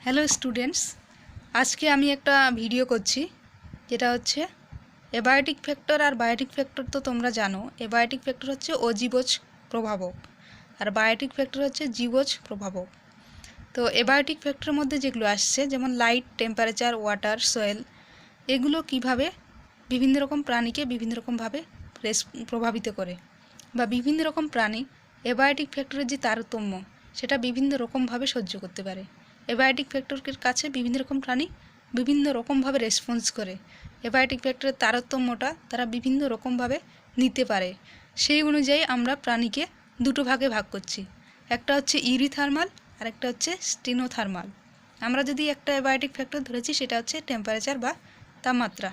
Hello students, আজকে আমি একটা ভিডিও করছি যেটা হচ্ছে অ্যাবায়োটিক ফ্যাক্টর আর বায়োটিক ফ্যাক্টর। তো তোমরা জানো অ্যাবায়োটিক ফ্যাক্টর হচ্ছে অজীবজ প্রভাবক আর বায়োটিক ফ্যাক্টর হচ্ছে জীবজ প্রভাবক। তো অ্যাবায়োটিক ফ্যাক্টরের মধ্যে যেগুলো আসছে যেমন লাইট, টেম্পারেচার, ওয়াটার, সয়েল, এগুলো কিভাবে বিভিন্ন রকম প্রাণীকে বিভিন্ন রকমভাবে প্রভাবিত করে বা বিভিন্ন রকম প্রাণী অ্যাবায়োটিক ফ্যাক্টরের যে তারতম্য সেটা বিভিন্ন রকমভাবে সহ্য করতে পারে। অ্যাবায়োটিক ফ্যাক্টরের কাছে বিভিন্ন রকম প্রাণী বিভিন্ন রকমভাবে রেসপন্স করে। অ্যাবায়োটিক ফ্যাক্টরের তারতম্যটা তারা বিভিন্ন রকমভাবে নিতে পারে। সেই অনুযায়ী আমরা প্রাণীকে দুটো ভাগে ভাগ করছি, একটা হচ্ছে ইউরিথার্মাল আর একটা হচ্ছে স্টেনোথার্মাল। আমরা যদি একটা অ্যাবায়োটিক ফ্যাক্টর ধরেছি সেটা হচ্ছে টেম্পারেচার বা তাপমাত্রা।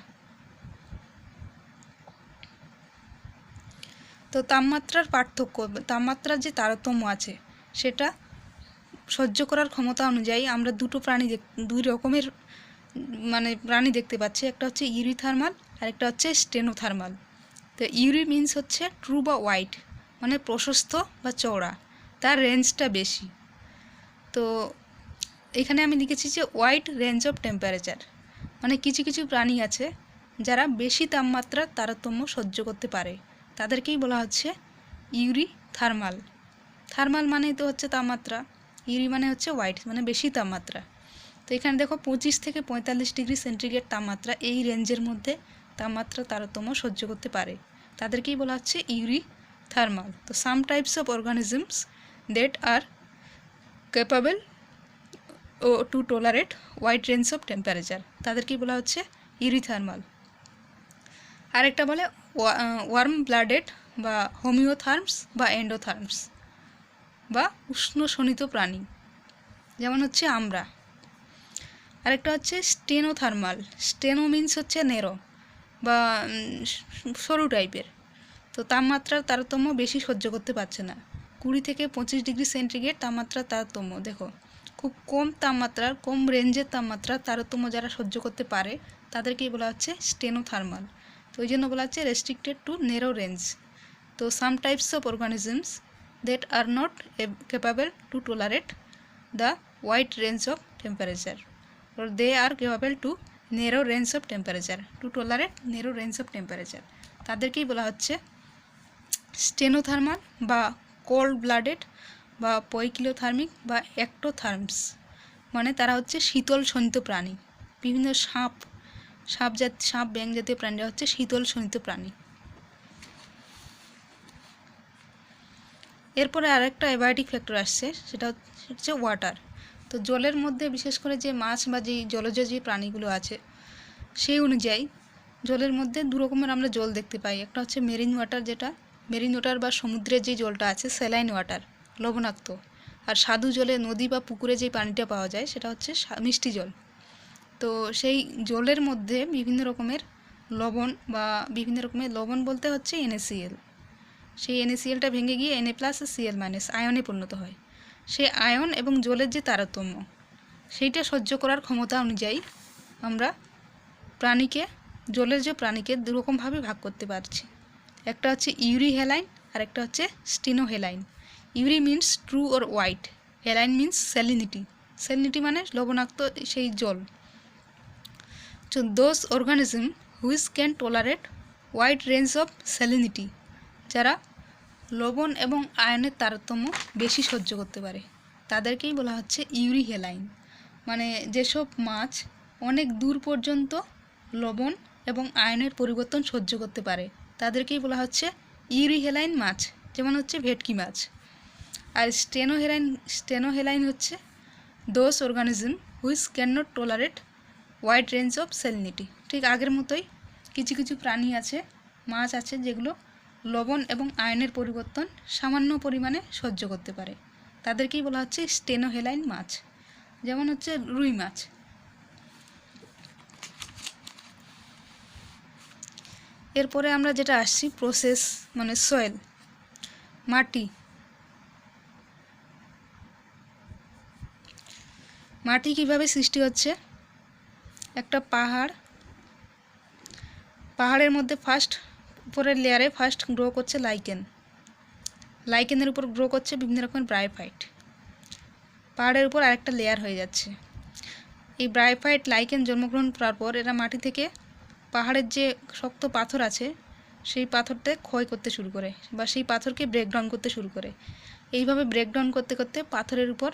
তো তাপমাত্রার পার্থক্য, তাপমাত্রার যে তারতম্য আছে সেটা সহ্য করার ক্ষমতা অনুযায়ী আমরা দুই রকমের প্রাণী দেখতে পাচ্ছি। একটা হচ্ছে ইউরিথার্মাল আর একটা হচ্ছে স্টেনোথার্মাল। তো ইউরি মিন্স হচ্ছে ট্রু বা হোয়াইট, মানে প্রশস্ত বা চওড়া, তার রেঞ্জটা বেশি। তো এখানে আমি লিখেছি যে হোয়াইট রেঞ্জ অফ টেম্পারেচার, মানে কিছু কিছু প্রাণী আছে যারা বেশি তাপমাত্রার তারতম্য সহ্য করতে পারে, তাদেরকেই বলা হচ্ছে ইউরি থার্মাল। থার্মাল মানে তো হচ্ছে তাপমাত্রা, ইউরি মানে হচ্ছে হোয়াইট মানে বেশি তাপমাত্রা। তো এখানে দেখো 25 থেকে 45 ডিগ্রি সেন্টিগ্রেড তাপমাত্রা, এই রেঞ্জের মধ্যে তাপমাত্রা তারতম্য সহ্য করতে পারে, তাদেরকেই বলা হচ্ছে ইউরি থার্মাল। তো some types of organisms that are capable to tolerate wide range of temperature, তাদেরকেই বলা হচ্ছে ইউরিথার্মাল। আরেকটা বলে ওয়ার্ম ব্লাডেড বা হোমিওথার্মস বা এন্ডোথার্মস বা উষ্ণ শোণিত প্রাণী, যেমন হচ্ছে আমরা। আরেকটা হচ্ছে স্টেনোথার্মাল। স্টেনো মিন্স হচ্ছে নেরো বা সরু টাইপের। তো তাপমাত্রার তারতম্য বেশি সহ্য করতে পারছে না, 20 থেকে 25 ডিগ্রি সেন্টিগ্রেড তাপমাত্রার তারতম্য। দেখো খুব কম তাপমাত্রার, কম রেঞ্জের তাপমাত্রার তারতম্য যারা সহ্য করতে পারে তাদেরকেই বলা হচ্ছে স্টেনোথার্মাল। তো ওই জন্য বলা হচ্ছে রেস্ট্রিক্টেড টু নেরো রেঞ্জ। তো some types of organisms that are not capable to tolerate the wide range of temperature, or they are capable to narrow range of temperature, to tolerate narrow range of temperature, তাদেরকেই বলা হচ্ছে stenothermal বা cold blooded বা পয়কিলোথার্মিক বা অ্যাক্টোথার্মস, মানে তারা হচ্ছে শীতল শোণিত প্রাণী। বিভিন্ন সাপ ব্যাঙ জাতীয় প্রাণীরা হচ্ছে শীতল শোণিত প্রাণী। এরপরে আরেকটা অ্যাবায়োটিক ফ্যাক্টর আসছে, সেটা হচ্ছে ওয়াটার। তো জলের মধ্যে বিশেষ করে যে মাছ বা যেই জলজ যে প্রাণীগুলো আছে সেই অনুযায়ী জলের মধ্যে দু রকমের আমরা জল দেখতে পাই। একটা হচ্ছে মেরিন ওয়াটার, যেটা মেরিন ওয়াটার বা সমুদ্রের যে জলটা আছে স্যালাইন ওয়াটার, লবণাক্ত। আর স্বাদু জলে নদী বা পুকুরে যে পানিটা পাওয়া যায় সেটা হচ্ছে মিষ্টি জল। তো সেই জলের মধ্যে বিভিন্ন রকমের লবণ বলতে হচ্ছে NaCl। সেই NaClটা ভেঙে গিয়ে Na+Cl- আয়নে পরিণত হয়। সেই আয়ন এবং জলের যে তারতম্য সেইটা সহ্য করার ক্ষমতা অনুযায়ী আমরা জলের যে প্রাণীকে দুরকমভাবে ভাগ করতে পারছি। একটা হচ্ছে ইউরি হেলাইন আর একটা হচ্ছে stenohaline. Eury means true or wide, haline means salinity মানে লবণাক্ত সেই জল। So those organism which can tolerate wide range of salinity, যারা লবণ এবং আয়নের তারতম্য বেশি সহ্য করতে পারে, তাদেরকেই বলা হচ্ছে ইউরি হেলাইন। মানে যেসব মাছ অনেক দূর পর্যন্ত লবণ এবং আয়নের পরিবর্তন সহ্য করতে পারে তাদেরকেই বলা হচ্ছে ইউরি হেলাইন মাছ, যেমন হচ্ছে ভেটকি মাছ। আর স্টেনো হেলাইন হচ্ছে those organism which can not tolerate wide range of salinity. ঠিক আগের মতোই কিছু কিছু প্রাণী আছে, মাছ আছে যেগুলো লবণ এবং আয়নের পরিবর্তন সামান্য পরিমাণে সহ্য করতে পারে, তাদেরকেই বলা হচ্ছে স্টেনোহেলাইন মাছ, যেমন হচ্ছে রুই মাছ। এরপরে আমরা যেটা আসছি প্রসেস, মানে সয়েল, মাটি কিভাবে সৃষ্টি হচ্ছে। একটা পাহাড়ের মধ্যে উপরের লেয়ারে ফার্স্ট গ্রো করছে লাইকেনের উপর গ্রো করছে বিভিন্ন রকমের ব্রায়োফাইট, পাহাড়ের উপর আরেকটা লেয়ার হয়ে যাচ্ছে। এই ব্রায়োফাইট লাইকেন জন্মগ্রহণ করার পর এরা মাটি থেকে পাহাড়ের যে শক্ত পাথর আছে সেই পাথরটা ক্ষয় করতে শুরু করে বা সেই পাথরকে ব্রেকডাউন করতে শুরু করে। এইভাবে ব্রেকডাউন করতে করতে পাথরের উপর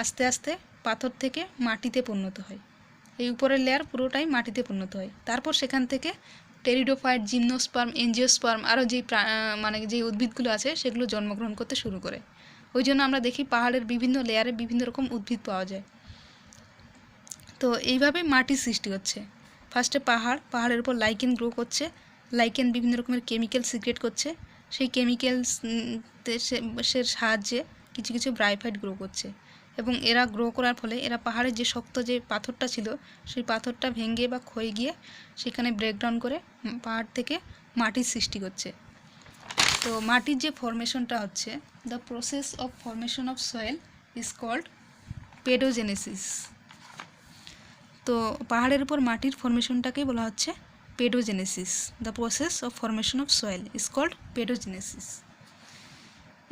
আস্তে আস্তে পাথর থেকে মাটিতে পরিণত হয়। এই উপরের লেয়ার পুরোটাই মাটিতে পরিণত হয়। তারপর সেখান থেকে টেরিডোফাইট, জিমনোস্পার্ম, এনজিওস্পার্ম আরও যেই মানে যেই উদ্ভিদগুলো আছে সেগুলো জন্মগ্রহণ করতে শুরু করে। ওই জন্য আমরা দেখি পাহাড়ের বিভিন্ন লেয়ারে বিভিন্ন রকম উদ্ভিদ পাওয়া যায়। তো এইভাবে মাটির সৃষ্টি হচ্ছে। ফার্স্টে পাহাড়ের উপর লাইকেন গ্রো করছে, লাইকেন বিভিন্ন রকমের কেমিক্যাল সিক্রেট করছে, সেই কেমিক্যালসের সাহায্যে কিছু কিছু ব্রায়োফাইট গ্রো করছে এবং এরা গ্রো করার ফলে এরা পাহাড়ের যে শক্ত যে পাথরটা ছিল সেই পাথরটা ভেঙে বা ক্ষয়ে গিয়ে সেখানে ব্রেকডাউন করে পাহাড় থেকে মাটির সৃষ্টি করছে। তো মাটির যে ফরমেশনটা হচ্ছে, the process of formation of soil is called pedogenesis. তো পাহাড়ের উপর মাটির ফরমেশনটাকেই বলা হচ্ছে pedogenesis. The process of formation of soil is called pedogenesis.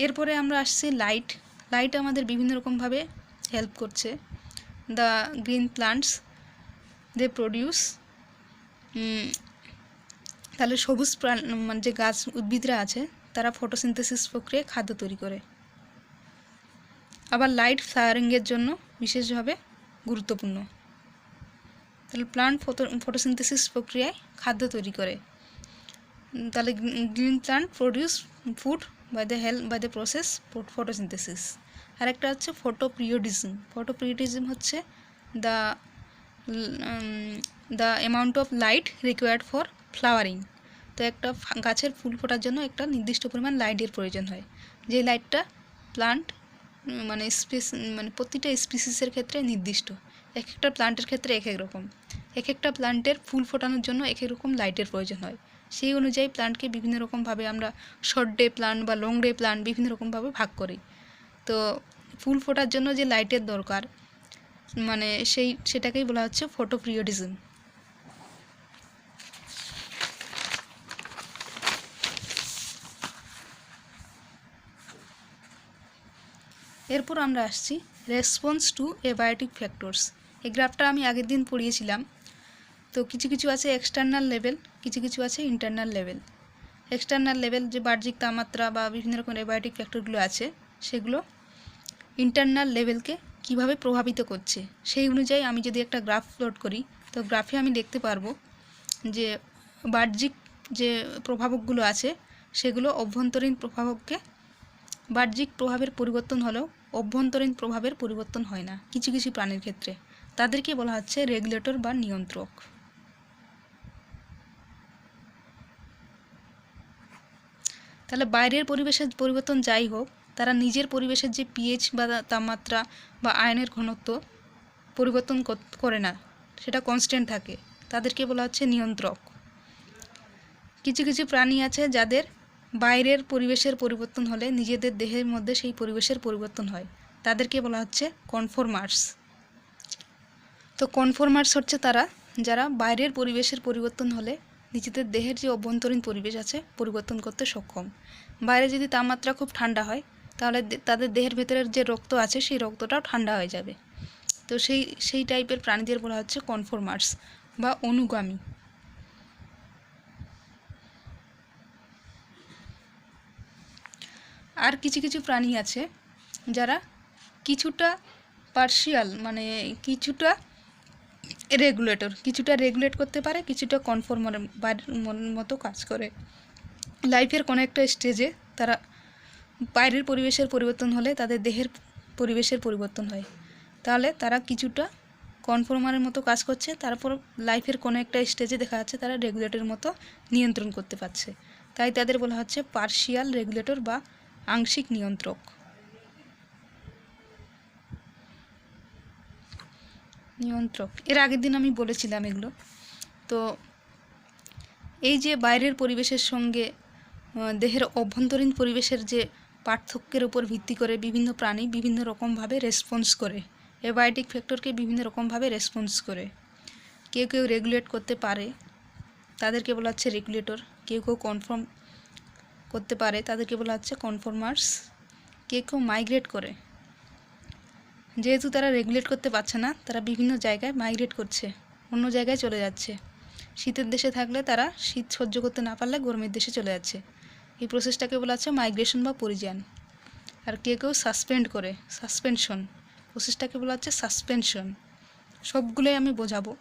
এরপরে আমরা আসছি লাইট। লাইট আমাদের বিভিন্ন রকমভাবে হেল্প করছে। The green plants they produce, তাহলে সবুজ মানে যে গাছ উদ্ভিদরা আছে তারা ফটোসিনথেসিস প্রক্রিয়ায় খাদ্য তৈরি করে। আবার লাইট ফ্লাওয়ারিংয়ের জন্য বিশেষভাবে গুরুত্বপূর্ণ। তাহলে প্লান্ট ফটোসিনথেসিস প্রক্রিয়ায় খাদ্য তৈরি করে। তাহলে green plant produce food by the process photosynthesis. আর একটা হচ্ছে ফটোপিরিয়ডিজম। ফটোপিরিয়ডিজম হচ্ছে the amount of light required for flowering. তো একটা গাছের ফুল ফোটার জন্য একটা নির্দিষ্ট পরিমাণ লাইটের প্রয়োজন হয়, যে লাইটটা প্লান্ট মানে প্রতিটা স্পিসিসের ক্ষেত্রে নির্দিষ্ট। এক একটা প্লান্টের ক্ষেত্রে এক এক রকম। এক একটা প্লান্টের ফুল ফোটানোর জন্য এক এক রকম লাইটের প্রয়োজন হয়। সেই অনুযায়ী প্লান্টকে বিভিন্ন রকমভাবে আমরা শর্ট ডে প্লান্ট বা লং ডে প্লান্ট বিভিন্ন রকমভাবে ভাগ করি। তো ফুল ফোটার জন্য যে লাইটের দরকার মানে সেটাকেই বলা হচ্ছে ফটোপিরিয়ডিজম। এরপর আমরা আসছি রেসপন্স টু অ্যাবায়োটিক ফ্যাক্টরস। এই গ্রাফটা আমি আগের দিন পড়িয়েছিলাম। তো কিছু কিছু আছে এক্সটার্নাল লেভেল, কিছু কিছু আছে ইন্টারনাল লেভেল। এক্সটার্নাল লেভেল যে বাহ্যিক তাপমাত্রা বা বিভিন্ন রকমের অ্যাবায়োটিক ফ্যাক্টরগুলো আছে সেগুলো ইন্টারনাল লেভেলকে কিভাবে প্রভাবিত করছে সেই অনুযায়ী আমি যদি একটা গ্রাফ প্লট করি তো গ্রাফে আমি দেখতে পারবো যে বাহ্যিক যে প্রভাবকগুলো আছে সেগুলো অভ্যন্তরীণ প্রভাবককে, বাহ্যিক প্রভাবের পরিবর্তন হলেও অভ্যন্তরীণ প্রভাবের পরিবর্তন হয় না কিছু কিছু প্রাণীর ক্ষেত্রে। তাদেরকে বলা হচ্ছে রেগুলেটর বা নিয়ন্ত্রক। তাহলে বাইরের পরিবেশের পরিবর্তন যাই হোক, তারা নিজের পরিবেশের যে পিএইচ বা তাপমাত্রা বা আয়নের ঘনত্ব পরিবর্তন করে না, সেটা কনস্ট্যান্ট থাকে। তাদেরকে বলা হচ্ছে নিয়ন্ত্রক। কিছু কিছু প্রাণী আছে যাদের বাইরের পরিবেশের পরিবর্তন হলে নিজেদের দেহের মধ্যে সেই পরিবেশের পরিবর্তন হয়, তাদেরকে বলা হচ্ছে কনফর্মার্স। তো কনফর্মার্স হচ্ছে তারা যারা বাইরের পরিবেশের পরিবর্তন হলে নিজেদের দেহের যে অভ্যন্তরীণ পরিবেশ আছে পরিবর্তন করতে সক্ষম। বাইরে যদি তাপমাত্রা খুব ঠান্ডা হয় তাহলে তাদের দেহের ভেতরের যে রক্ত আছে সেই রক্তটাও ঠান্ডা হয়ে যাবে। তো সেই টাইপের প্রাণীদের বলা হচ্ছে কনফর্মার্স বা অনুগামী। আর কিছু কিছু প্রাণী আছে যারা কিছুটা পার্শিয়াল মানে কিছুটা রেগুলেটর, কিছুটা রেগুলেট করতে পারে, কিছুটা কনফর্মার মতো কাজ করে। লাইফের কোনো একটা স্টেজে তারা বাইরের পরিবেশের পরিবর্তন হলে তাদের দেহের পরিবেশের পরিবর্তন হয়, তাহলে তারা কিছুটা কনফর্মারের মতো কাজ করছে। তারপর লাইফের কোনো একটা স্টেজে দেখা যাচ্ছে তারা রেগুলেটরের মতো নিয়ন্ত্রণ করতে পারছে, তাই তাদের বলা হচ্ছে পার্শিয়াল রেগুলেটর বা আংশিক নিয়ন্ত্রক। এর আগের দিন আমি বলেছিলাম এগুলো। তো এই যে বাইরের পরিবেশের সঙ্গে দেহের অভ্যন্তরীণ পরিবেশের যে পার্থক্যের উপর ভিত্তি করে বিভিন্ন প্রাণী বিভিন্ন রকমভাবে রেসপন্স করে, অ্যাবায়োটিক ফ্যাক্টরকে বিভিন্ন রকমভাবে রেসপন্স করে। কেউ কেউ রেগুলেট করতে পারে, তাদেরকে বলা হচ্ছে রেগুলেটর। কেউ কেউ কনফর্ম করতে পারে, তাদেরকে বলা হচ্ছে কনফর্মার্স। কেউ কেউ মাইগ্রেট করে, যেহেতু তারা রেগুলেট করতে পারছে না, তারা বিভিন্ন জায়গায় মাইগ্রেট করছে, অন্য জায়গায় চলে যাচ্ছে। শীতের দেশে থাকলে তারা শীত সহ্য করতে না পারলে গরমের দেশে চলে যাচ্ছে। এই প্রসেসটাকে বলা হচ্ছে মাইগ্রেশন বা পরিযান। আর কেউ সাসপেন্ড করে, সাসপেনশন, প্রসেসটাকে বলা হচ্ছে সাসপেনশন। সবগুলোই আমি বোঝাবো।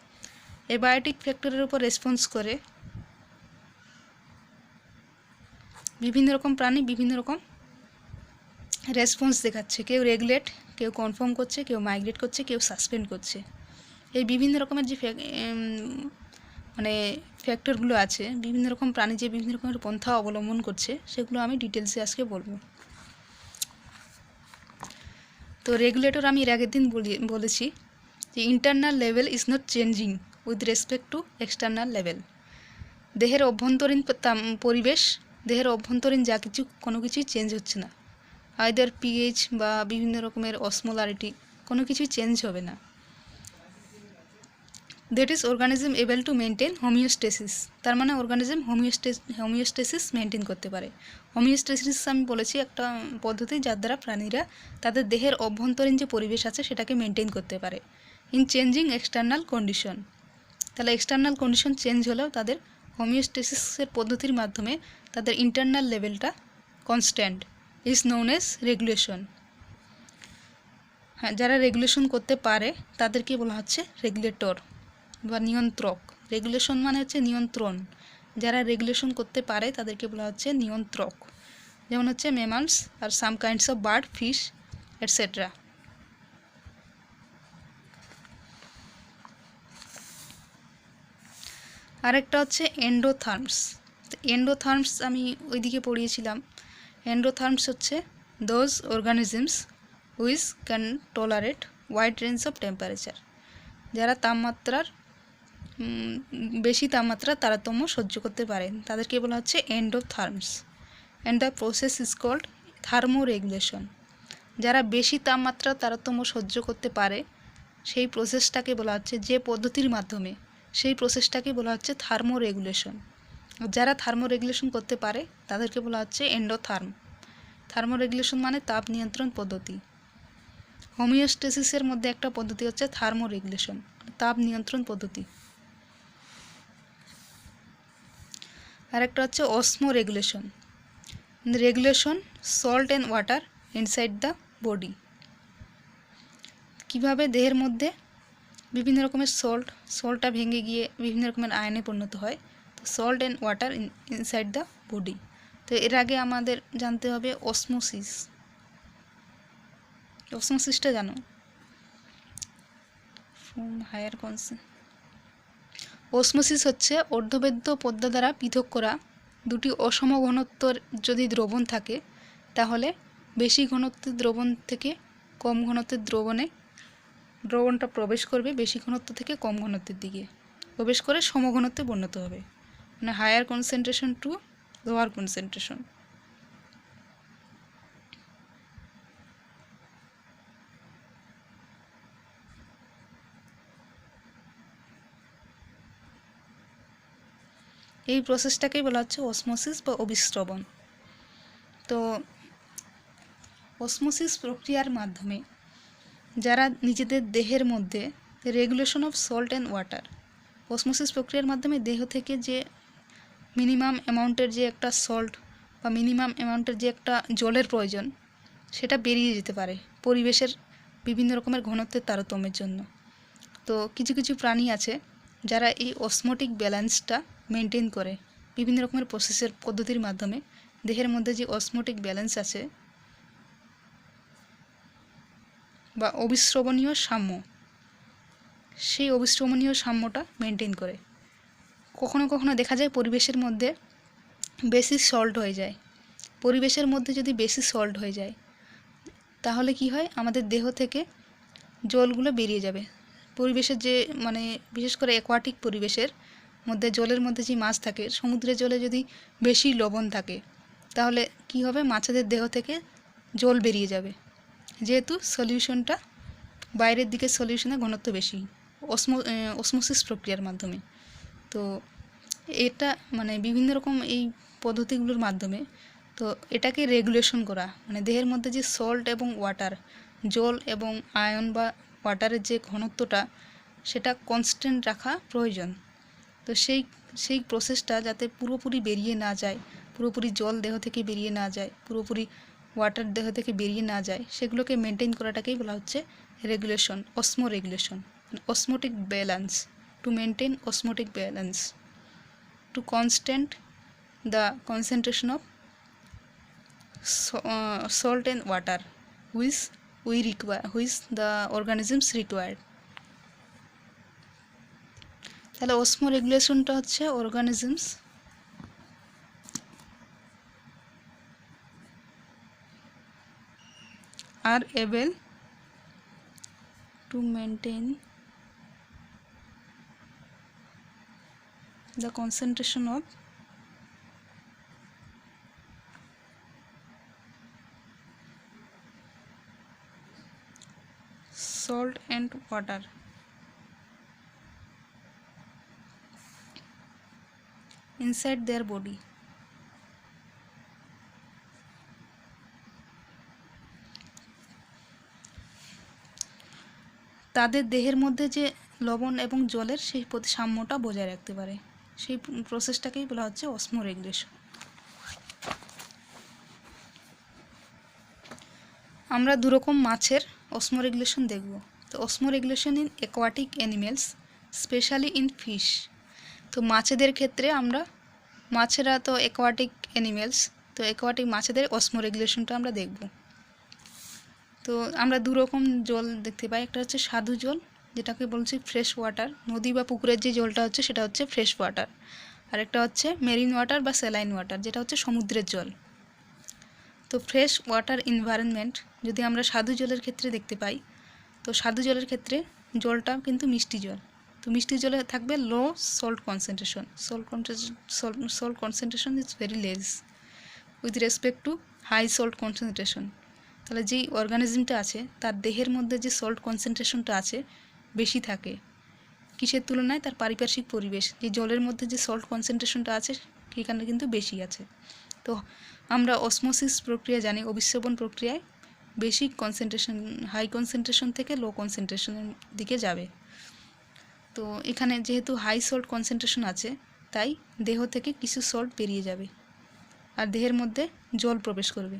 অ্যাবায়োটিক ফ্যাক্টরের উপর রেসপন্স করে বিভিন্ন রকম প্রাণী বিভিন্ন রকম রেসপন্স দেখাচ্ছে। কেউ রেগুলেট, কেউ কনফার্ম করছে, কেউ মাইগ্রেট করছে, কেউ সাসপেন্ড করছে। এই বিভিন্ন রকমের যে মানে ফ্যাক্টরগুলো আছে, বিভিন্ন রকম প্রাণী যে বিভিন্ন রকমের পন্থা অবলম্বন করছে, সেগুলো আমি ডিটেলসে আজকে বলবো। তো রেগুলেটর আমি এর আগের দিন বলেছি যে internal level is not changing with respect two external level. দেহের অভ্যন্তরীণ পরিবেশ, দেহের অভ্যন্তরীণ যা কিছু, কোনো কিছুই চেঞ্জ হচ্ছে না। আইদার পিএইচ বা বিভিন্ন রকমের অসমোলারিটি, কোনো কিছুই চেঞ্জ হবে না। That is organism able to maintain homeostasis. তার মানে অর্গানিজম হোমিওস্টেসিস মেনটেন করতে পারে। হোমিওস্টেসিস আমি বলেছি একটা পদ্ধতি যার দ্বারা প্রাণীরা তাদের দেহের অভ্যন্তরীণ যে পরিবেশ আছে সেটাকে মেনটেন করতে পারে ইন চেঞ্জিং এক্সটার্নাল কন্ডিশন। তাহলে এক্সটার্নাল কন্ডিশন চেঞ্জ হলেও তাদের হোমিওস্টেসিসের পদ্ধতির মাধ্যমে তাদের ইন্টারনাল লেভেলটা constant is known as regulation. হ্যাঁ, যারা রেগুলেশন করতে পারে তাদেরকে বলা হচ্ছে রেগুলেটর বা নিয়ন্ত্রক। রেগুলেশন মানে হচ্ছে নিয়ন্ত্রণ। যারা রেগুলেশন করতে পারে তাদেরকে বলা হচ্ছে নিয়ন্ত্রক। যেমন হচ্ছে ম্যামালস আর some kinds of bird, fish etcetera. আরেকটা হচ্ছে এন্ডোথার্মস। এন্ডোথার্মস আমি ওইদিকে পড়িয়েছিলাম। এন্ডোথার্মস হচ্ছে those organisms which can tolerate wide range of temperature. যারা তাপমাত্রার বেশি তাপমাত্রার তারতম্য সহ্য করতে পারে তাদেরকে বলা হচ্ছে endotherms. And the process is called thermoregulation. যারা বেশি তাপমাত্রার তারতম্য সহ্য করতে পারে সেই প্রসেসটাকে বলা হচ্ছে, যে পদ্ধতির মাধ্যমে, সেই প্রসেসটাকে বলা হচ্ছে থার্মোরেগুলেশন। যারা থার্মোরেগুলেশন করতে পারে তাদেরকে বলা হচ্ছে এন্ডোথার্ম। থার্মোরেগুলেশন মানে তাপ নিয়ন্ত্রণ পদ্ধতি। হোমিওস্টেসিসের মধ্যে একটা পদ্ধতি হচ্ছে থার্মোরেগুলেশন, তাপ নিয়ন্ত্রণ পদ্ধতি। আরেকটা হচ্ছে osmoregulation, regulation salt and water inside the body. কীভাবে দেহের মধ্যে বিভিন্ন রকমের সল্টটা ভেঙে গিয়ে বিভিন্ন রকমের আয়নে পরিণত হয়। তো salt and water inside the body. তো এর আগে আমাদের জানতে হবে অসমোসিস। অসমোসিসটা জানো? From higher consent. অসমোসিস হচ্ছে অর্ধবেদ্য পদ্মা দ্বারা পৃথক করা দুটি অসম ঘনত্বর যদি দ্রবণ থাকে, তাহলে বেশি ঘনত্বের দ্রবণ থেকে কম ঘনত্বের দ্রবণটা প্রবেশ করবে বেশি ঘনত্ব থেকে কম ঘনত্বের দিকে, প্রবেশ করে সমঘনত্বে পরিণত হবে, মানে higher concentration to lower concentration. এই প্রসেসটাকেই বলা হচ্ছে অসমোসিস বা অভিস্রবণ। তো অসমোসিস প্রক্রিয়ার মাধ্যমে যারা নিজেদের দেহের মধ্যে regulation of salt and water, osmosis প্রক্রিয়ার মাধ্যমে দেহ থেকে যে মিনিমাম অ্যামাউন্টের যে একটা সল্ট বা মিনিমাম অ্যামাউন্টের যে একটা জলের প্রয়োজন সেটা বেরিয়ে যেতে পারে পরিবেশের বিভিন্ন রকমের ঘনত্বের তারতম্যের জন্য। তো কিছু কিছু প্রাণী আছে যারা এই অসমোটিক ব্যালেন্সটা মেনটেন করে বিভিন্ন রকমের প্রসেসের পদ্ধতির মাধ্যমে। দেহের মধ্যে যে অসমোটিক ব্যালেন্স আছে বা অবিশ্রবণীয় সাম্য, সেই অবিশ্রবণীয় সাম্যটা মেনটেন করে। কখনো কখনো দেখা যায় পরিবেশের মধ্যে বেশি সল্ট হয়ে যায়। পরিবেশের মধ্যে যদি বেশি সল্ট হয়ে যায় তাহলে কি হয়, আমাদের দেহ থেকে জলগুলো বেরিয়ে যাবে। পরিবেশের যে মানে বিশেষ করে অ্যাকোয়াটিক পরিবেশের মধ্যে জলের মধ্যে যে মাছ থাকে, সমুদ্রের জলে যদি বেশি লবণ থাকে তাহলে কি হবে, মাছেদের দেহ থেকে জল বেরিয়ে যাবে, যেহেতু সলিউশনটা বাইরের দিকে, সলিউশনের ঘনত্ব বেশি অসমোসিস প্রক্রিয়ার মাধ্যমে। তো এটা মানে বিভিন্ন রকম এই পদ্ধতিগুলোর মাধ্যমে তো এটাকে রেগুলেশন করা, মানে দেহের মধ্যে যে সল্ট এবং ওয়াটার জল এবং আয়ন বা ওয়াটারের যে ঘনত্বটা সেটা কনস্ট্যান্ট রাখা প্রয়োজন। তো সেই প্রসেসটা যাতে পুরোপুরি বেরিয়ে না যায়, পুরোপুরি জল দেহ থেকে বেরিয়ে না যায়, পুরোপুরি ওয়াটার দেহ থেকে বেরিয়ে না যায়, সেগুলোকে মেনটেন করাটাকেই বলা হচ্ছে regulation, osmoregulation, osmotic balance, to maintain osmotic balance, to constant the concentration of salt and water which the organisms required। তাহলে অসমো রেগুলেশনটা হচ্ছে organisms are able to maintain the concentration of salt and water inside their body। তাদের দেহের মধ্যে যে লবণ এবং জলের সেই সাম্যটা বজায় রাখতে পারে, সেই প্রসেসটাকেই বলা হচ্ছে অসমো রেগুলেশন। আমরা দুরকম মাছের অসমো রেগুলেশন দেখব। তো osmoregulation in aquatic animals, specially in fish. তো মাছেদের ক্ষেত্রে মাছেরা তো অ্যাকোয়াটিক অ্যানিমেলস, তো অ্যাকোয়াটিক মাছেদের অসমো রেগুলেশনটা আমরা দেখব। তো আমরা দুরকম জল দেখতে পাই, একটা হচ্ছে স্বাদু জল, যেটাকে বলছি ফ্রেশ ওয়াটার, নদী বা পুকুরের যে জলটা হচ্ছে সেটা হচ্ছে ফ্রেশ ওয়াটার, আর একটা হচ্ছে মেরিন ওয়াটার বা স্যালাইন ওয়াটার, যেটা হচ্ছে সমুদ্রের জল। তো ফ্রেশ ওয়াটার এনভায়রনমেন্ট যদি আমরা স্বাদু জলের ক্ষেত্রে দেখতে পাই, তো স্বাদু জলের ক্ষেত্রে জলটা কিন্তু মিষ্টি জল। তো মিষ্টি জলে থাকবে low salt concentration, salt concentration is very less with respect to high salt concentration. তাহলে যেই অর্গানিজমটা আছে তার দেহের মধ্যে যে সল্ট কনসেন্ট্রেশনটা আছে বেশি থাকে, কিসের তুলনায়? তার পারিপার্শ্বিক পরিবেশ, যে জলের মধ্যে যে সল্ট কনসেন্ট্রেশনটা আছে সেখানে কিন্তু বেশি আছে। তো আমরা অসমোসিস প্রক্রিয়া জানি, অবিশ্রবণ প্রক্রিয়ায় বেশি কনসেন্ট্রেশন, হাই কনসেন্ট্রেশন থেকে লো কনসেন্ট্রেশনের দিকে যাবে। তো এখানে যেহেতু হাই সল্ট কনসেন্ট্রেশন আছে, তাই দেহ থেকে কিছু সল্ট বেরিয়ে যাবে আর দেহের মধ্যে জল প্রবেশ করবে।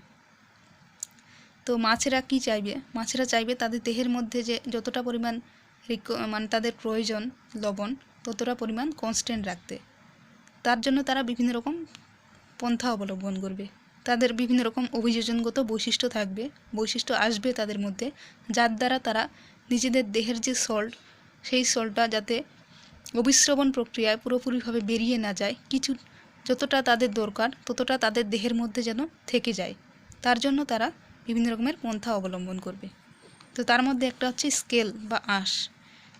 তো মাছেরা কি চাইবে? মাছেরা চাইবে তাদের দেহের মধ্যে যে যতটা পরিমাণ মানে তাদের প্রয়োজন লবণ, ততটা পরিমাণ কনস্ট্যান্ট রাখতে। তার জন্য তারা বিভিন্ন রকম পন্থা অবলম্বন করবে। তাদের বিভিন্ন রকম অভিযোজনগত বৈশিষ্ট্য থাকবে, বৈশিষ্ট্য আসবে তাদের মধ্যে, যার দ্বারা তারা নিজেদের দেহের যে সল্ট, সেই সল্টটা যাতে অবিশ্রবণ প্রক্রিয়ায় পুরোপুরিভাবে বেরিয়ে না যায়, কিছু যতটা তাদের দরকার ততটা তাদের দেহের মধ্যে যেন থেকে যায়, তার জন্য তারা বিভিন্ন রকমের পন্থা অবলম্বন করবে। তো তার মধ্যে একটা হচ্ছে স্কেল বা আঁশ।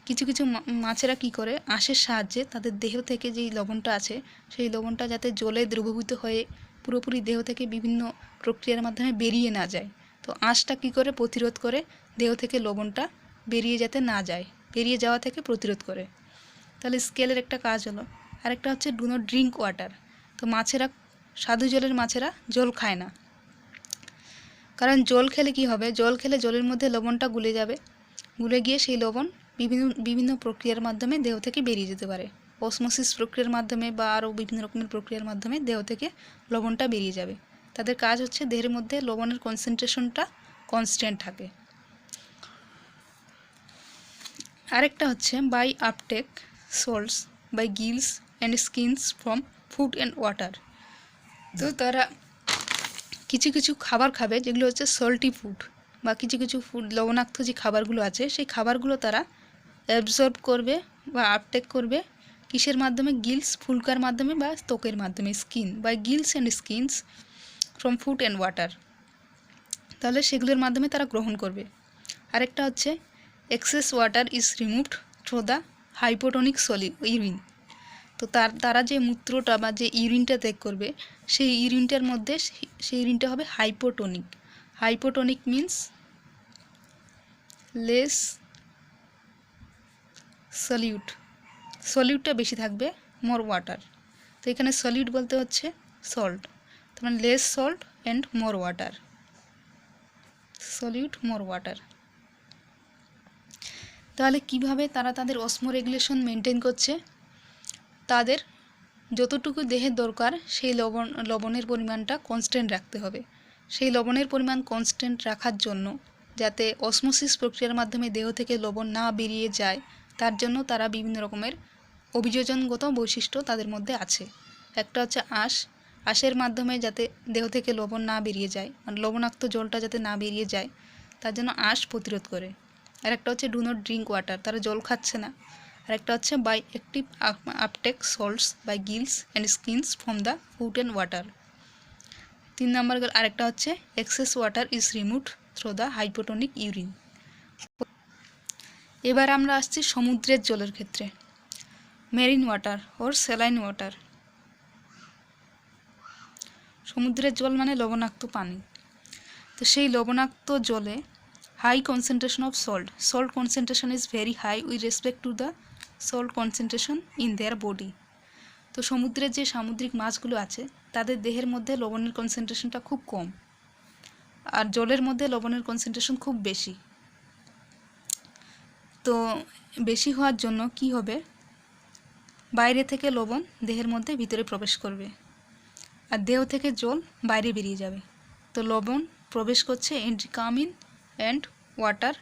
কিছু কিছু মাছেরা কি করে, আঁশের সাহায্যে তাদের দেহ থেকে যেই লবণটা আছে সেই লবণটা যাতে জলে দ্রবীভূত হয়ে পুরোপুরি দেহ থেকে বিভিন্ন প্রক্রিয়ার মাধ্যমে বেরিয়ে না যায়, তো আঁশটা কি করে প্রতিরোধ করে দেহ থেকে লবণটা বেরিয়ে যাতে না যায়, বেরিয়ে যাওয়া থেকে প্রতিরোধ করে। তাহলে স্কেলের একটা কাজ হলো। আরেকটা হচ্ছে ডু নট ড্রিঙ্ক ওয়াটার। তো মাছেরা, স্বাদু জলের মাছেরা জল খায় না, কারণ জল খেলে কি হবে, জল খেলে জলের মধ্যে লবণটা গুলে যাবে, গুলে গিয়ে সেই লবণ বিভিন্ন প্রক্রিয়ার মাধ্যমে দেহ থেকে বেরিয়ে যেতে পারে। অসমোসিস প্রক্রিয়ার মাধ্যমে বা আরও বিভিন্ন রকমের প্রক্রিয়ার মাধ্যমে দেহ থেকে লবণটা বেরিয়ে যাবে। তাদের কাজ হচ্ছে দেহের মধ্যে লবণের কনসেন্ট্রেশনটা কনস্ট্যান্ট থাকে। আরেকটা হচ্ছে by uptake salts by gills and skins from food and water. তো তারা কিছু কিছু খাবার খাবে যেগুলো হচ্ছে সল্টি ফুড, বা কিছু কিছু ফুড লবণাক্ত যে খাবারগুলো আছে সেই খাবারগুলো তারা অ্যাবজর্ব করবে বা আপটেক করবে কিসের মাধ্যমে? গিলস, ফুলকার মাধ্যমে বা ত্বকের মাধ্যমে, skin by gills and skins from food and water. তাহলে সেগুলোর মাধ্যমে তারা গ্রহণ করবে। আরেকটা হচ্ছে excess water is removed through the hypotonic urine. তো তারা যে মূত্রটা বা যে ইউরিনটা ত্যাগ করবে সেই ইউরিনটার মধ্যে সেই ইউরিনটা হবে hypotonic. Hypotonic means less solute, সলিউটটা বেশি থাকবে, মোর ওয়াটার। তো এখানে সলিউট বলতে হচ্ছে সল্ট, তার মানে less salt and more water, solute more water. তাহলে কিভাবে তারা তাদের অসমো রেগুলেশন মেনটেন করছে? তাদের যতটুকু দেহের দরকার সেই লবণের পরিমাণটা কনস্ট্যান্ট রাখতে হবে। সেই লবণের পরিমাণ কনস্ট্যান্ট রাখার জন্য, যাতে অসমোসিস প্রক্রিয়ার মাধ্যমে দেহ থেকে লবণ না বেরিয়ে যায়, তার জন্য তারা বিভিন্ন রকমের অভিযোজনগত বৈশিষ্ট্য তাদের মধ্যে আছে। একটা হচ্ছে আঁশের মাধ্যমে যাতে দেহ থেকে লবণ না বেরিয়ে যায়, মানে লবণাক্ত জলটা যাতে না বেরিয়ে যায়, তার জন্য আঁশ প্রতিরোধ করে। আর একটা হচ্ছে ডু নট ড্রিঙ্ক ওয়াটার, তারা জল খাচ্ছে না। আর একটা হচ্ছে by active uptake salts by gills and skins from the food and water. 3 number আরেকটা হচ্ছে excess water is removed through the hypotonic urine. এবার আমরা আসছি সমুদ্রের জলের ক্ষেত্রে। Marine water or saline water. সমুদ্রের জল মানে লবণাক্ত পানি। তো সেই লবণাক্ত জলে high concentration of salt concentration is very high with respect to the salt concentration in their body. তো সমুদ্রের যে সামুদ্রিক মাছগুলো আছে তাদের দেহের মধ্যে লবণের কনসেন্ট্রেশনটা খুব কম, আর জলের মধ্যে লবণের কনসেন্ট্রেশন খুব বেশি। তো বেশি হওয়ার জন্য কি হবে, বাইরে থেকে লবণ দেহের মধ্যে ভিতরে প্রবেশ করবে, আর দেহ থেকে জল বাইরে বেরিয়ে যাবে। তো লবণ প্রবেশ করছে come in and water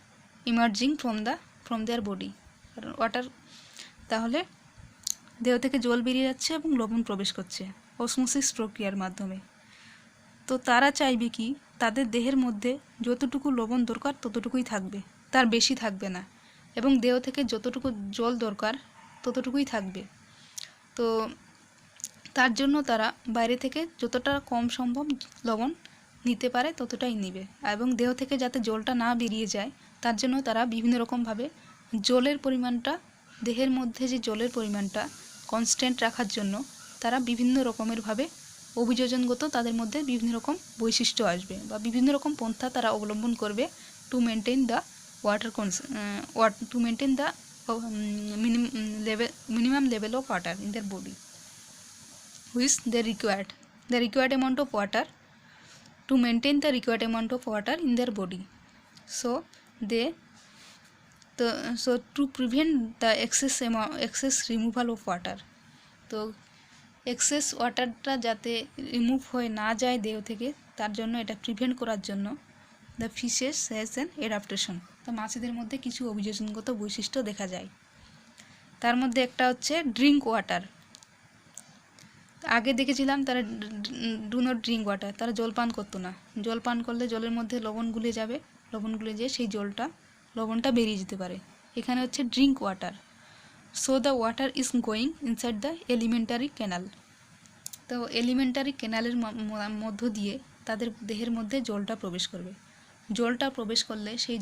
emerging from their body. Water, তাহলে দেহ থেকে জল বেরিয়ে যাচ্ছে এবং লবণ প্রবেশ করছে অসমোসিস প্রক্রিয়ার মাধ্যমে। তো তারা চাইবে কি, তাদের দেহের মধ্যে যতটুকু লবণ দরকার ততটুকুই থাকবে, তার বেশি থাকবে না, এবং দেহ থেকে যতটুকু জল দরকার ততটুকুই থাকবে। তো তার জন্য তারা বাইরে থেকে যতটা কম সম্ভব লবণ নিতে পারে ততটাই নেবে, এবং দেহ থেকে যাতে জলটা না বেরিয়ে যায় তার জন্য তারা বিভিন্ন রকমভাবে জলের পরিমাণটা, দেহের মধ্যে যে জলের পরিমাণটা কনস্ট্যান্ট রাখার জন্য তারা বিভিন্ন রকমেরভাবে অভিযোজনগত তাদের মধ্যে বিভিন্ন রকম বৈশিষ্ট্য আসবে, বা বিভিন্ন রকম পন্থা তারা অবলম্বন করবে two maintain the minimum level of water in their body which they required the required amount of water to maintain the required amount of water in their body. So to prevent the excess removal of water, তো access ওয়াটারটা যাতে remove হয়ে না যায় দেহ থেকে, তার জন্য এটা প্রিভেন্ট করার জন্য the fishes has an adaptation. তো মাছেদের মধ্যে কিছু অভিযোজনগত বৈশিষ্ট্য দেখা যায়। তার মধ্যে একটা হচ্ছে ড্রিঙ্ক ওয়াটার। আগে দেখেছিলাম তারা ডু নট ড্রিঙ্ক ওয়াটার, তারা জল পান করতো না। জল পান করলে জলের মধ্যে লবণ গুলে যাবে, লবণ গুলে যেয়ে সেই লবণটা বেরিয়ে যেতে পারে। এখানে হচ্ছে drink water. So the water is going inside the elementary canal. তো এলিমেন্টারি ক্যানালের মধ্য দিয়ে তাদের দেহের মধ্যে জলটা প্রবেশ করবে। জলটা প্রবেশ করলে সেই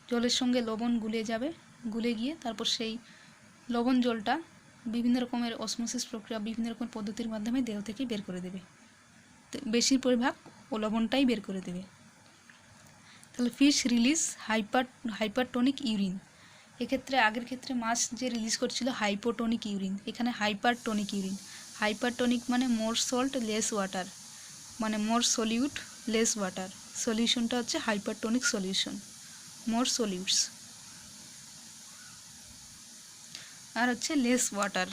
জলের সঙ্গে লবণ গুলে যাবে, গুলে গিয়ে তারপর সেই লবণ জলটা বিভিন্ন রকমের অসমোসিস প্রক্রিয়া, বিভিন্ন রকমের পদ্ধতির মাধ্যমে দেহ থেকে বের করে দেবে। তো বেশির পরিভাগ ও লবণটাই বের করে দেবে। তাহলে ফিশ রিলিজ হাইপারটোনিক ইউরিন। এক্ষেত্রে আগের ক্ষেত্রে মাছ যে রিলিজ করছিল হাইপোটোনিক ইউরিন, এখানে হাইপারটোনিক ইউরিন। হাইপারটোনিক মানে মোর সল্ট লেস ওয়াটার, মানে মোর সলিউট লেস ওয়াটার। সলিউশনটা হচ্ছে হাইপারটোনিক সলিউশন, মোর সলিউটস, আর হচ্ছে লেস ওয়াটার।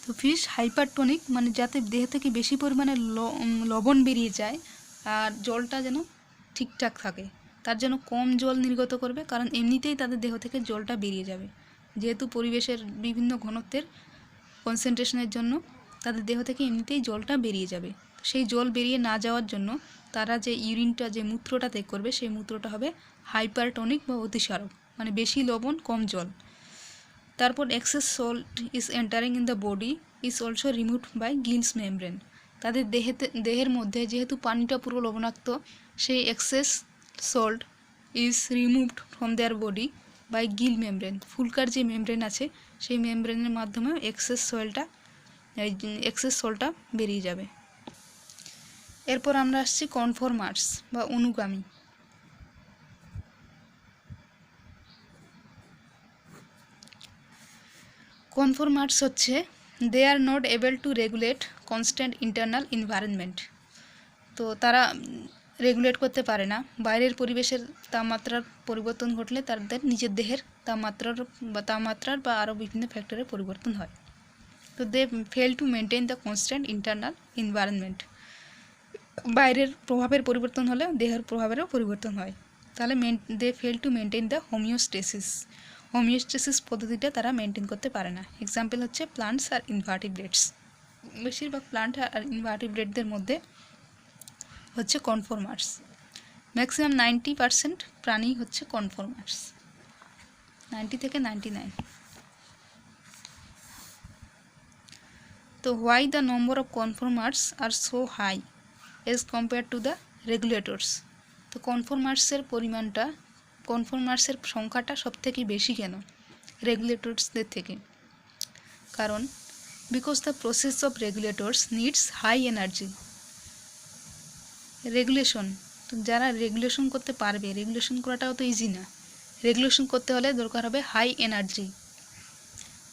তো ফিশ হাইপারটোনিক মানে যাতে দেহ থেকে বেশি পরিমাণে লবণ বেরিয়ে যায় আর জলটা যেন ঠিকঠাক থাকে, তার জন্য কম জল নির্গত করবে, কারণ এমনিতেই তাদের দেহ থেকে জলটা বেরিয়ে যাবে। যেহেতু পরিবেশের বিভিন্ন ঘনত্বের কনসেন্ট্রেশনের জন্য তাদের দেহ থেকে এমনিতেই জলটা বেরিয়ে যাবে। সেই জল বেরিয়ে না যাওয়ার জন্য তারা যে ইউরিনটা, যে মূত্রটা ত্যাগ করবে, সেই মূত্রটা হবে হাইপারটোনিক বা অতিসারক, মানে বেশি লবণ কম জল। তারপর excess salt is entering in the body is also removed by gills membrane. তাদের দেহের মধ্যে যেহেতু পানিটা পুরো লবণাক্ত, সেই excess salt is removed from their body by gill membrane. ফুলকার যে মেমব্রেন আছে সেই মেমব্রেনের মাধ্যমে এক্সেস সল্টটা বেরিয়ে যাবে। এরপর আমরা আসছি কনফর্মার্স বা অনুগামী। কনফর্মার্স হচ্ছে they are not able to regulate constant internal environment. তো তারা রেগুলেট করতে পারে না। বাইরের পরিবেশের তাপমাত্রার পরিবর্তন ঘটলে তাদের নিজের দেহের তাপমাত্রার বা আরও বিভিন্ন ফ্যাক্টরের পরিবর্তন হয়। তো they fail to maintain the constant internal environment. বাইরের প্রভাবের পরিবর্তন হলে দেহের প্রভাবেরও পরিবর্তন হয়। তাহলে they fail to maintain the homeostasis পদ্ধতিটা তারা মেনটেন করতে পারে না। এক্সাম্পল হচ্ছে প্লান্টস আর ইনভার্টিব্রেটস। বেশিরভাগ প্লান্ট আর ইনভার্টিব্রেটদের মধ্যে হচ্ছে কনফর্মার্স। ম্যাক্সিমাম 90% প্রাণী হচ্ছে কনফর্মার্স, 90 থেকে 99। তো why the number of conformers are so high as compare to the regulators. তো কনফর্মার্সের সংখ্যাটা সবথেকে বেশি কেন রেগুলেটরসদের থেকে? কারণ because the process of regulators needs high energy. Regulation, তো যারা রেগুলেশন করতে পারবে, রেগুলেশন করাটাও তো ইজি না, রেগুলেশন করতে হলে দরকার হবে high energy.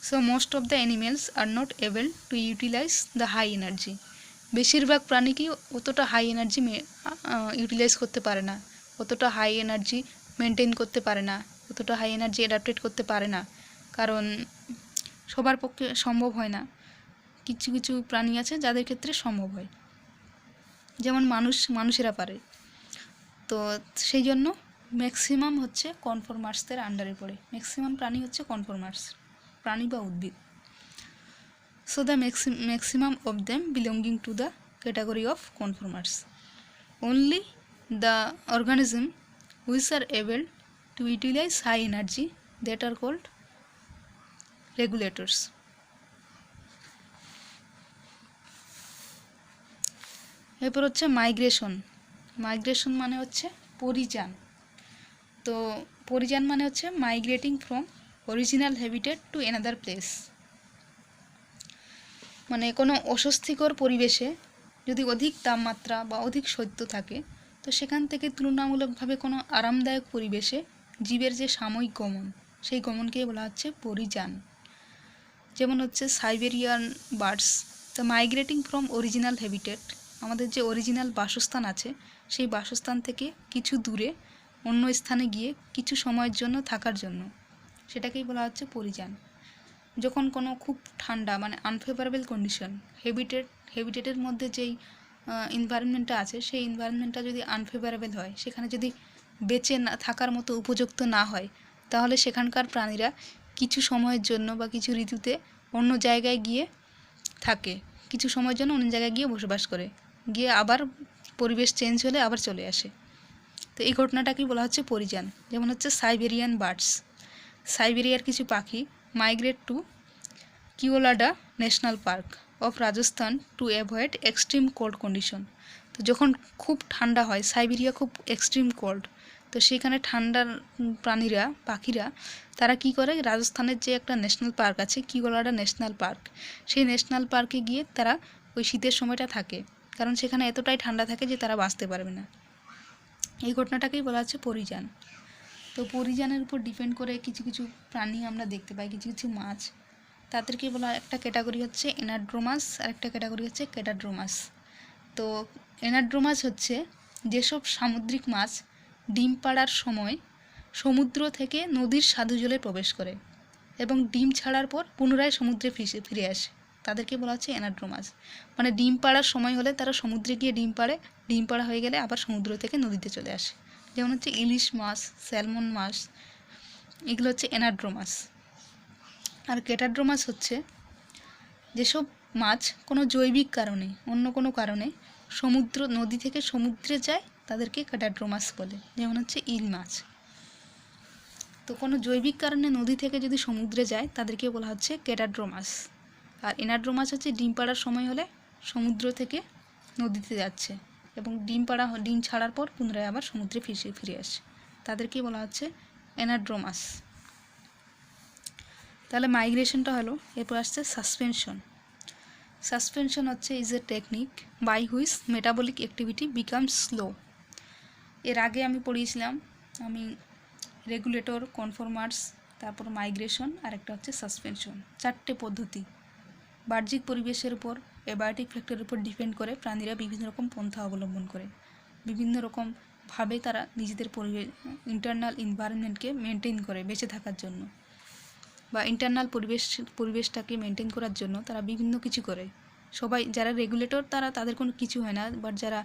So most of the animals are not able to utilize the high energy. বেশিরভাগ প্রাণীকেই অতটা হাই এনার্জি ইউটিলাইজ করতে পারে না, অতটা হাই এনার্জি মেনটেন করতে পারে না, অতটা হাই এনার্জি অ্যাডাপ্টেট করতে পারে না, কারণ সবার পক্ষে সম্ভব হয় না। কিছু কিছু প্রাণী আছে যাদের ক্ষেত্রে সম্ভব হয়, যেমন মানুষেরা পারে। তো সেই জন্য ম্যাক্সিমাম হচ্ছে কনফর্মার্সদের আন্ডারে পড়ে। ম্যাক্সিমাম প্রাণী হচ্ছে কনফর্মার্স, প্রাণী বা উদ্ভিদ। So the maximum of them belonging to the category of conformers. Only the organism which are able to utilize high energy that are called regulators. এরপর হচ্ছে মাইগ্রেশন। মাইগ্রেশন মানে হচ্ছে পরিযান। তো পরিযান মানে হচ্ছে migrating from original habitat to another place. মানে কোনো অস্বস্তিকর পরিবেশে যদি অধিক তাপমাত্রা বা অধিক শৈত্য থাকে, তো সেখান থেকে তুলনামূলকভাবে কোনো আরামদায়ক পরিবেশে জীবের যে সাময়িক গমন, সেই গমনকেই বলা হচ্ছে পরিযান। যেমন হচ্ছে Siberian birds, the migrating from original habitat. আমাদের যে অরিজিনাল বাসস্থান আছে, সেই বাসস্থান থেকে কিছু দূরে অন্য স্থানে গিয়ে কিছু সময়ের জন্য থাকার জন্য, সেটাকেই বলা হচ্ছে পরিযান। যখন কোনো খুব ঠান্ডা মানে আনফেভারেবল কন্ডিশন, হ্যাবিটেটের মধ্যে যেই এনভায়রনমেন্টটা আছে, সেই এনভায়রনমেন্টটা যদি আনফেভারেবল হয়, সেখানে যদি বেঁচে না থাকার মতো উপযুক্ত না হয়, তাহলে সেখানকার প্রাণীরা কিছু সময়ের জন্য বা কিছু ঋতুতে অন্য জায়গায় গিয়ে থাকে, কিছু সময়ের জন্য অন্য জায়গায় গিয়ে বসবাস করে, গিয়ে আবার পরিবেশ চেঞ্জ হলে আবার চলে আসে। তো এই ঘটনাটাকেই বলা হচ্ছে পরিযান। যেমন হচ্ছে সাইবেরিয়ান বার্ডস, সাইবেরিয়ার কিছু পাখি migrate to Keoladeo National Park of Rajasthan to avoid extreme cold condition. তো যখন খুব ঠান্ডা হয়, সাইবেরিয়া খুব এক্সট্রিম কোল্ড, তো সেখানে ঠান্ডার প্রাণীরা, পাখিরা, তারা কি করে, রাজস্থানের যে একটা ন্যাশনাল পার্ক আছে, কিওলাডা ন্যাশনাল পার্ক, সেই ন্যাশনাল পার্কে গিয়ে তারা ওই শীতের সময়টা থাকে, কারণ সেখানে এতটাই ঠান্ডা থাকে যে তারা বাঁচতে পারবে না। এই ঘটনাটাকেই বলা হচ্ছে পরিযান। তো পরিযানের উপর ডিপেন্ড করে কিছু কিছু প্রাণী আমরা দেখতে পাই, কিছু কিছু মাছ, তাদেরকে বলা, একটা ক্যাটাগরি হচ্ছে এনাড্রোমাস আর একটা ক্যাটাগরি হচ্ছে ক্যাটাড্রোমাস। তো এনাড্রোমাস হচ্ছে যেসব সামুদ্রিক মাছ ডিম পাড়ার সময় সমুদ্র থেকে নদীর স্বাদু জলে প্রবেশ করে এবং ডিম ছাড়ার পর পুনরায় সমুদ্রে ফিরে আসে, তাদেরকে বলা হচ্ছে এনাড্রোমাস। মানে ডিম পাড়ার সময় হলে তারা সমুদ্রে গিয়ে ডিম পাড়ে, ডিম পাড়া হয়ে গেলে আবার সমুদ্র থেকে নদীতে চলে আসে। যেমন হচ্ছে ইলিশ মাছ, স্যালমন মাছ, এগুলো হচ্ছে এনাড্রোমাস। আর ক্যাটাড্রোমাস হচ্ছে যেসব মাছ কোনো জৈবিক কারণে, অন্য কোনো কারণে নদী থেকে সমুদ্রে যায়, তাদেরকে ক্যাটাড্রোমাস বলে। যেমন হচ্ছে ইল মাছ। তো কোনো জৈবিক কারণে নদী থেকে যদি সমুদ্রে যায়, তাদেরকে বলা হচ্ছে ক্যাটাড্রোমাস। আর এনাড্রোমাস হচ্ছে ডিম পাড়ার সময় হলে সমুদ্র থেকে নদীতে যাচ্ছে এবং ডিম ছাড়ার পর পুনরায় আবার সমুদ্রে ফিরে আসে, তাদেরকে বলা হচ্ছে এনাড্রোমাস। তাহলে মাইগ্রেশনটা হলো। এরপর আসছে সাসপেনশন। সাসপেনশন হচ্ছে is a technique by which metabolic activity becomes slow. এর আগে আমি পড়িয়েছিলাম, আমি রেগুলেটর, কনফর্মার্স, তারপর মাইগ্রেশন, আর একটা হচ্ছে সাসপেনশন। 4টে পদ্ধতি বাহ্যিক পরিবেশের উপর, অ্যাবায়োটিক ফ্যাক্টরের উপর ডিপেন্ড করে প্রাণীরা বিভিন্ন রকম পন্থা অবলম্বন করে। বিভিন্ন রকমভাবে তারা নিজেদের ইন্টারনাল এনভায়রনমেন্টকে মেনটেন করে বেঁচে থাকার জন্য, বা ইন্টারনাল পরিবেশটাকে মেনটেন করার জন্য তারা বিভিন্ন কিছু করে। সবাই যারা রেগুলেটর তাদের কোনো কিছু হয় না, বাট যারা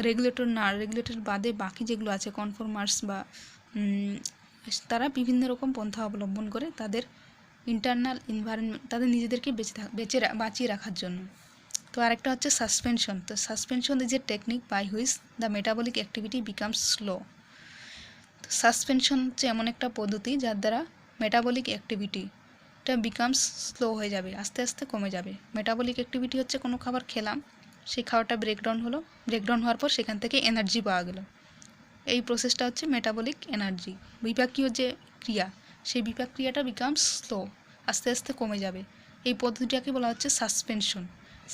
রেগুলেটর বাদে বাকি যেগুলো আছে কনফর্মার্স বা তারা বিভিন্ন রকম পন্থা অবলম্বন করে তাদের ইন্টারনাল এনভায়রনমেন্ট, তাদের নিজেদেরকে বাঁচিয়ে রাখার জন্য। তো আরেকটা হচ্ছে সাসপেনশন। তো suspension is a technique by which the metabolic activity becomes slow. তো সাসপেনশন হচ্ছে এমন একটা পদ্ধতি যার দ্বারা মেটাবলিক অ্যাক্টিভিটিটা বিকামস স্লো হয়ে যাবে, আস্তে আস্তে কমে যাবে। মেটাবলিক অ্যাক্টিভিটি হচ্ছে কোনো খাবার খেলাম, সেই খাবারটা ব্রেকডাউন হওয়ার পর সেখান থেকে এনার্জি পাওয়া গেল, এই প্রসেসটা হচ্ছে মেটাবলিক এনার্জি। বিপাকীয় যে ক্রিয়া, সেই বিপাক ক্রিয়াটা বিকামস স্লো, আস্তে আস্তে কমে যাবে। এই পদ্ধতিটাকে বলা হচ্ছে সাসপেনশন।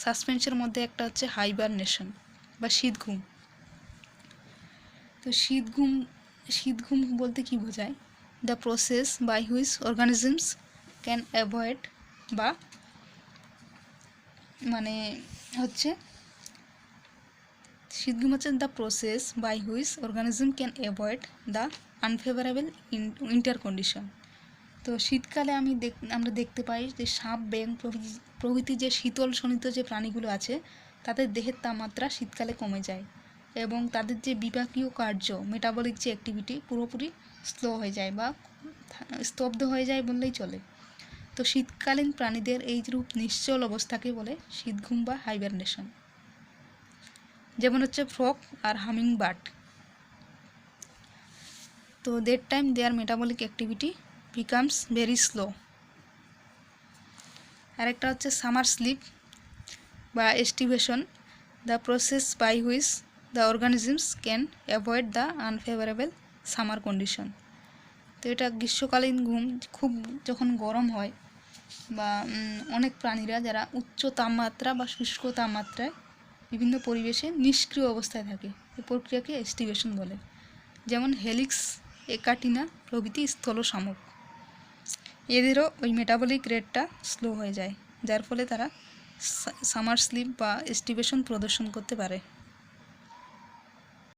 সাসপেনশনের মধ্যে একটা হচ্ছে হাইবারনেশন বা শীতঘুম। তো শীতঘুম বলতে কি বোঝায়? The process by which organisms can avoid, বা মানে হচ্ছে শীতঘুম হচ্ছে the process by which organism can avoid the unfavourable winter condition. তো শীতকালে আমরা দেখতে পাই যে সাপ, ব্যাঙ প্রভৃতি যে শীতল শোণিত যে প্রাণীগুলো আছে তাদের দেহের তাপমাত্রা শীতকালে কমে যায় এবং তাদের যে বিপাকীয় কার্য, মেটাবলিক যে অ্যাক্টিভিটি পুরোপুরি স্লো হয়ে যায় বা স্তব্ধ হয়ে যায় বললেই চলে। তো শীতকালীন প্রাণীদের এই রূপ নিশ্চল অবস্থাকে বলে শীতঘুম বা হাইবারনেশন। যেমন হচ্ছে ফ্রগ আর হামিং বার্ড। তো that time their metabolic activity becomes very slow. আরেকটা হচ্ছে সামার স্লিপ বা aestivation, the process by which the organisms can avoid the unfavourable summer condition. তো এটা গ্রীষ্মকালীন ঘুম। খুব যখন গরম হয় বা অনেক প্রাণীরা যারা উচ্চ তাপমাত্রা বা শুষ্ক তাপমাত্রায় বিভিন্ন পরিবেশে নিষ্ক্রিয় অবস্থায় থাকে, এই প্রক্রিয়াকে এস্টিভেশন বলে। যেমন হেলিক্স, একাটিনা প্রভৃতি স্থল শামুক, এদেরও ওই মেটাবলিক রেটটা স্লো হয়ে যায়, যার ফলে তারা সামার স্লিপ বা এস্টিভেশন প্রদর্শন করতে পারে।